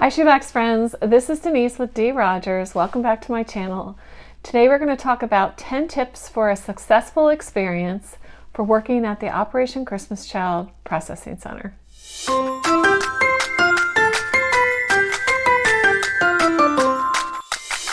Hi Shoebox friends, this is Denise with D. Rogers. Welcome back to my channel. Today we're going to talk about 10 tips for a successful experience for working at the Operation Christmas Child Processing Center.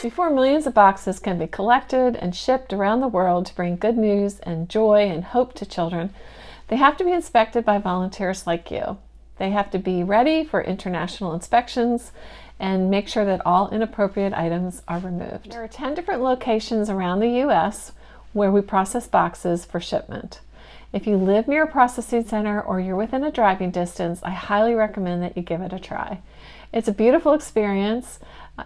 Before millions of boxes can be collected and shipped around the world to bring good news and joy and hope to children, they have to be inspected by volunteers like you. They have to be ready for international inspections and make sure that all inappropriate items are removed. There are 10 different locations around the U.S. where we process boxes for shipment. If you live near a processing center or you're within a driving distance, I highly recommend that you give it a try. It's a beautiful experience.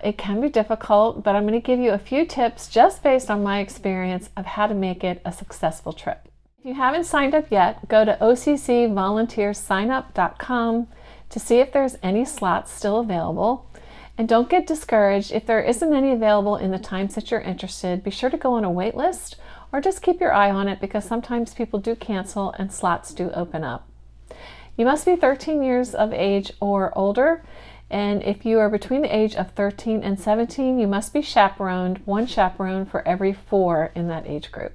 It can be difficult, but I'm going to give you a few tips just based on my experience of how to make it a successful trip. If you haven't signed up yet, go to OCCvolunteersignup.com to see if there's any slots still available. And don't get discouraged if there isn't any available in the times that you're interested. Be sure to go on a wait list or just keep your eye on it because sometimes people do cancel and slots do open up. You must be 13 years of age or older, and if you are between the age of 13 and 17, you must be chaperoned, one chaperone for every 4 in that age group.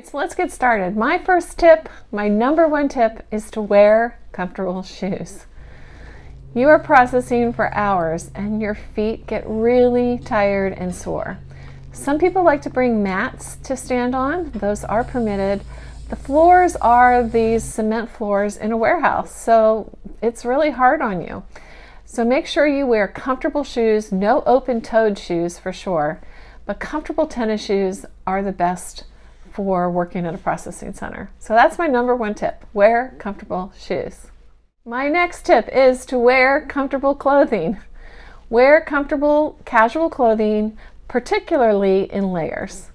So let's get started. My first tip, my number one tip, is to wear comfortable shoes. You are processing for hours and your feet get really tired and sore. Some people like to bring mats to stand on. Those are permitted. The floors are these cement floors in a warehouse, so it's really hard on you. So make sure you wear comfortable shoes, no open-toed shoes for sure, but comfortable tennis shoes are the best for working at a processing center. So that's my number one tip, wear comfortable shoes. My next tip is to wear comfortable clothing. Wear comfortable casual clothing, particularly in layers.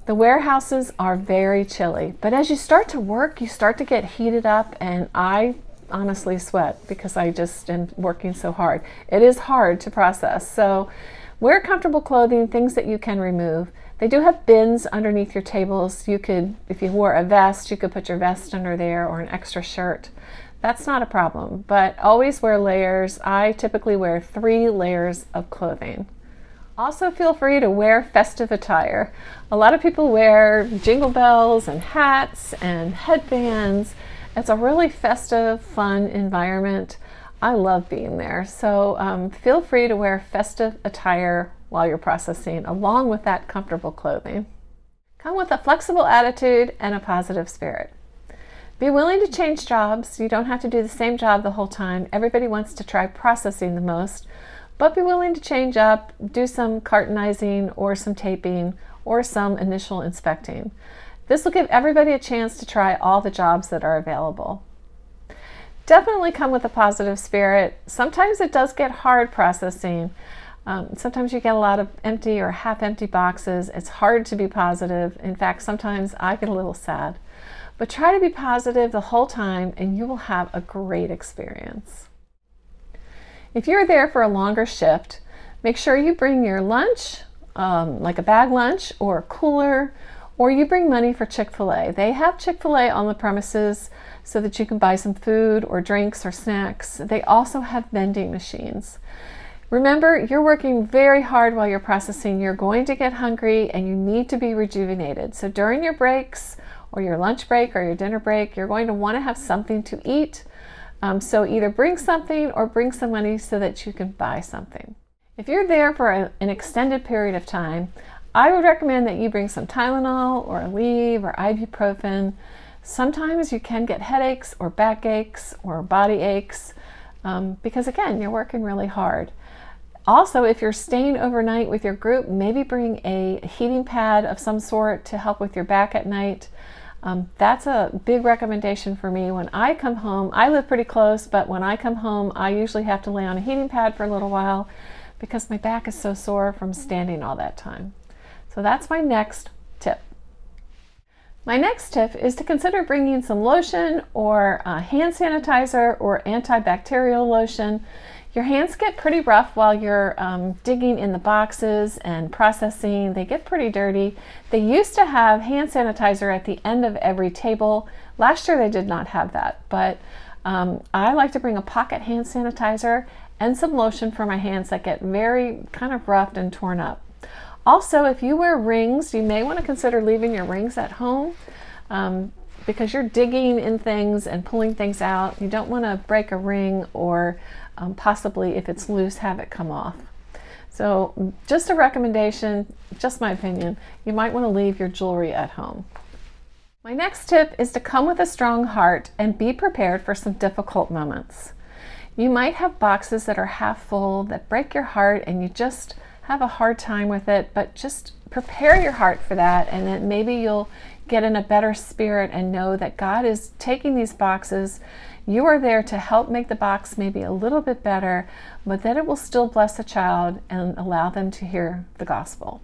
The warehouses are very chilly, but as you start to work, you start to get heated up, and I honestly sweat because I just am working so hard. It is hard to process, so wear comfortable clothing, things that you can remove. They do have bins underneath your tables. You could, if you wore a vest, you could put your vest under there or an extra shirt. That's not a problem, but always wear layers. I typically wear 3 layers of clothing. Also feel free to wear festive attire. A lot of people wear jingle bells and hats and headbands. It's a really festive, fun environment. I love being there. So feel free to wear festive attire while you're processing, along with that comfortable clothing. Come with a flexible attitude and a positive spirit. Be willing to change jobs. You don't have to do the same job the whole time. Everybody wants to try processing the most, but be willing to change up, do some cartonizing or some taping or some initial inspecting. This will give everybody a chance to try all the jobs that are available. Definitely come with a positive spirit. Sometimes it does get hard processing. Sometimes you get a lot of empty or half-empty boxes. It's hard to be positive. In fact, sometimes I get a little sad. But try to be positive the whole time and you will have a great experience. If you're there for a longer shift, make sure you bring your lunch, like a bag lunch or a cooler, or you bring money for Chick-fil-A. They have Chick-fil-A on the premises so that you can buy some food or drinks or snacks. They also have vending machines. Remember, you're working very hard while you're processing. You're going to get hungry and you need to be rejuvenated. So during your breaks or your lunch break or your dinner break, you're going to want to have something to eat. So either bring something or bring some money so that you can buy something. If you're there for an extended period of time, I would recommend that you bring some Tylenol or Aleve or ibuprofen. Sometimes you can get headaches or backaches or body aches because again, you're working really hard. Also, if you're staying overnight with your group, maybe bring a heating pad of some sort to help with your back at night. That's a big recommendation for me. When I come home, I live pretty close, but when I come home, I usually have to lay on a heating pad for a little while because my back is so sore from standing all that time. So that's my next tip. My next tip is to consider bringing some lotion or hand sanitizer or antibacterial lotion. Your hands get pretty rough while you're digging in the boxes and processing. They get pretty dirty. They used to have hand sanitizer at the end of every table. Last year they did not have that, but I like to bring a pocket hand sanitizer and some lotion for my hands that get very kind of roughed and torn up. Also, if you wear rings, you may want to consider leaving your rings at home because you're digging in things and pulling things out. You don't want to break a ring or possibly, if it's loose, have it come off. So just a recommendation, just my opinion, you might want to leave your jewelry at home. My next tip is to come with a strong heart and be prepared for some difficult moments. You might have boxes that are half full that break your heart and you just have a hard time with it, but just prepare your heart for that, and then maybe you'll get in a better spirit and know that God is taking these boxes. You are there to help make the box maybe a little bit better, but that it will still bless the child and allow them to hear the gospel.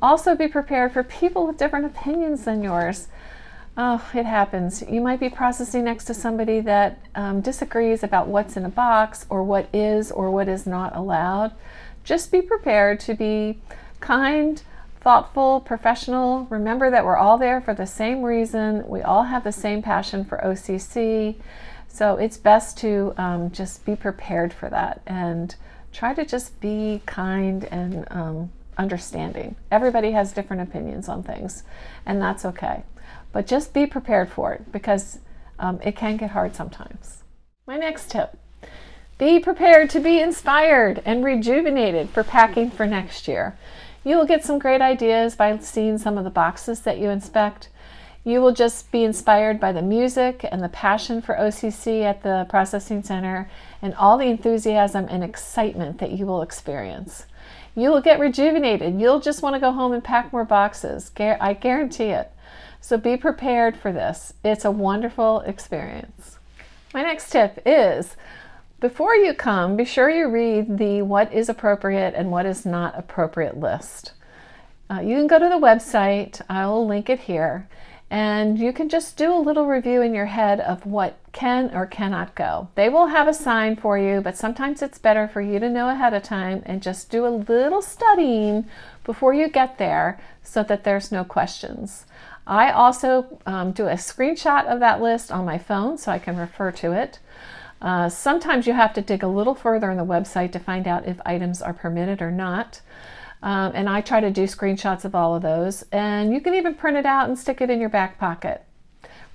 Also be prepared for people with different opinions than yours. Oh, it happens. You might be processing next to somebody that disagrees about what's in a box or what is not allowed. Just be prepared to be kind, thoughtful, professional. Remember that we're all there for the same reason. We all have the same passion for OCC. So it's best to just be prepared for that and try to just be kind and understanding. Everybody has different opinions on things, and that's okay. But just be prepared for it because it can get hard sometimes. My next tip, be prepared to be inspired and rejuvenated for packing for next year. You will get some great ideas by seeing some of the boxes that you inspect. You will just be inspired by the music and the passion for OCC at the Processing Center and all the enthusiasm and excitement that you will experience. You will get rejuvenated. You'll just want to go home and pack more boxes. I guarantee it. So be prepared for this. It's a wonderful experience. My next tip is, before you come, be sure you read the what is appropriate and what is not appropriate list. You can go to the website, I'll link it here, and you can just do a little review in your head of what can or cannot go. They will have a sign for you, but sometimes it's better for you to know ahead of time and just do a little studying before you get there so that there's no questions. I also do a screenshot of that list on my phone so I can refer to it. Sometimes you have to dig a little further on the website to find out if items are permitted or not. And I try to do screenshots of all of those. And you can even print it out and stick it in your back pocket.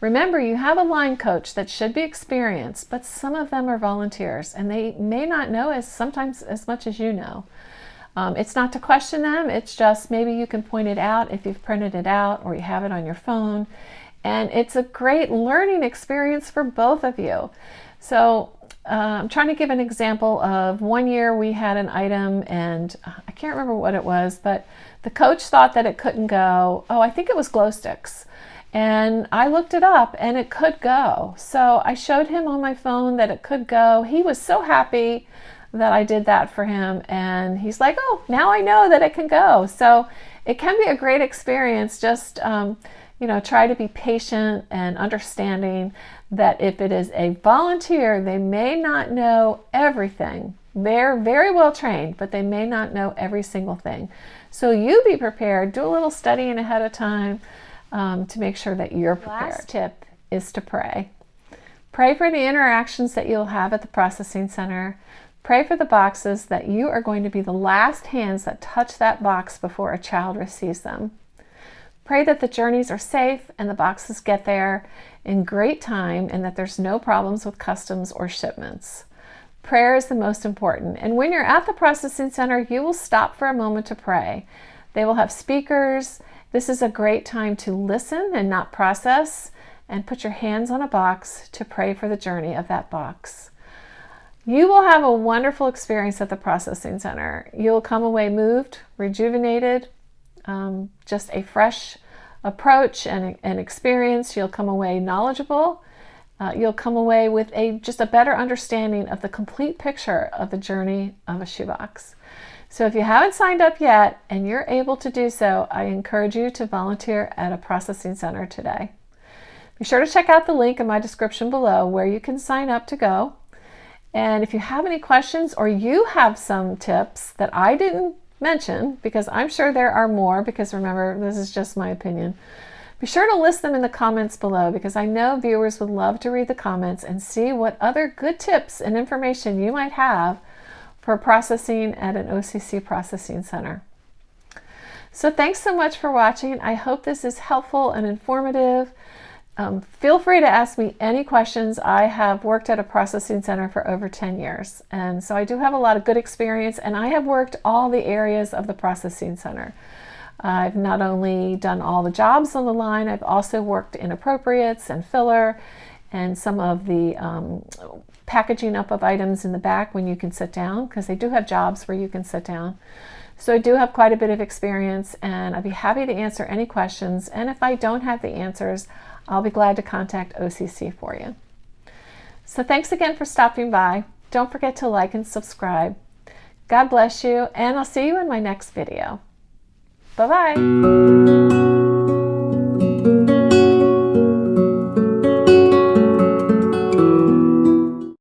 Remember, you have a line coach that should be experienced, but some of them are volunteers and they may not know sometimes as much as you know. It's not to question them, it's just maybe you can point it out if you've printed it out or you have it on your phone. And it's a great learning experience for both of you. So I'm trying to give an example of one year we had an item and I can't remember what it was, but the coach thought that it couldn't go. Oh, I think it was glow sticks. And I looked it up and it could go. So I showed him on my phone that it could go. He was so happy that I did that for him. And he's like, oh, now I know that it can go. So it can be a great experience. Just, try to be patient and understanding that if it is a volunteer, they may not know everything. They're very well trained, but they may not know every single thing. So you be prepared, do a little studying ahead of time to make sure that you're prepared. Last tip is to pray. Pray for the interactions that you'll have at the processing center. Pray for the boxes that you are going to be the last hands that touch that box before a child receives them. Pray that the journeys are safe and the boxes get there in great time and that there's no problems with customs or shipments. Prayer is the most important. And when you're at the processing center, you will stop for a moment to pray. They will have speakers. This is a great time to listen and not process, and put your hands on a box to pray for the journey of that box. You will have a wonderful experience at the processing center. You'll come away moved, rejuvenated, just a fresh approach and experience. You'll come away knowledgeable. You'll come away with just a better understanding of the complete picture of the journey of a shoebox. So if you haven't signed up yet and you're able to do so, I encourage you to volunteer at a processing center today. Be sure to check out the link in my description below where you can sign up to go. And if you have any questions or you have some tips that I didn't mention, because I'm sure there are more, because remember, this is just my opinion, Be sure to list them in the comments below because I know viewers would love to read the comments and see what other good tips and information you might have for processing at an OCC processing center. So thanks so much for watching. I hope this is helpful and informative. Feel free to ask me any questions. I have worked at a processing center for over 10 years, and so I do have a lot of good experience, and I have worked all the areas of the processing center. I've not only done all the jobs on the line, I've also worked in appropriates and filler and some of the packaging up of items in the back when you can sit down, because they do have jobs where you can sit down. So I do have quite a bit of experience, and I'd be happy to answer any questions, and if I don't have the answers, I'll be glad to contact OCC for you. So thanks again for stopping by. Don't forget to like and subscribe. God bless you, and I'll see you in my next video. Bye-bye.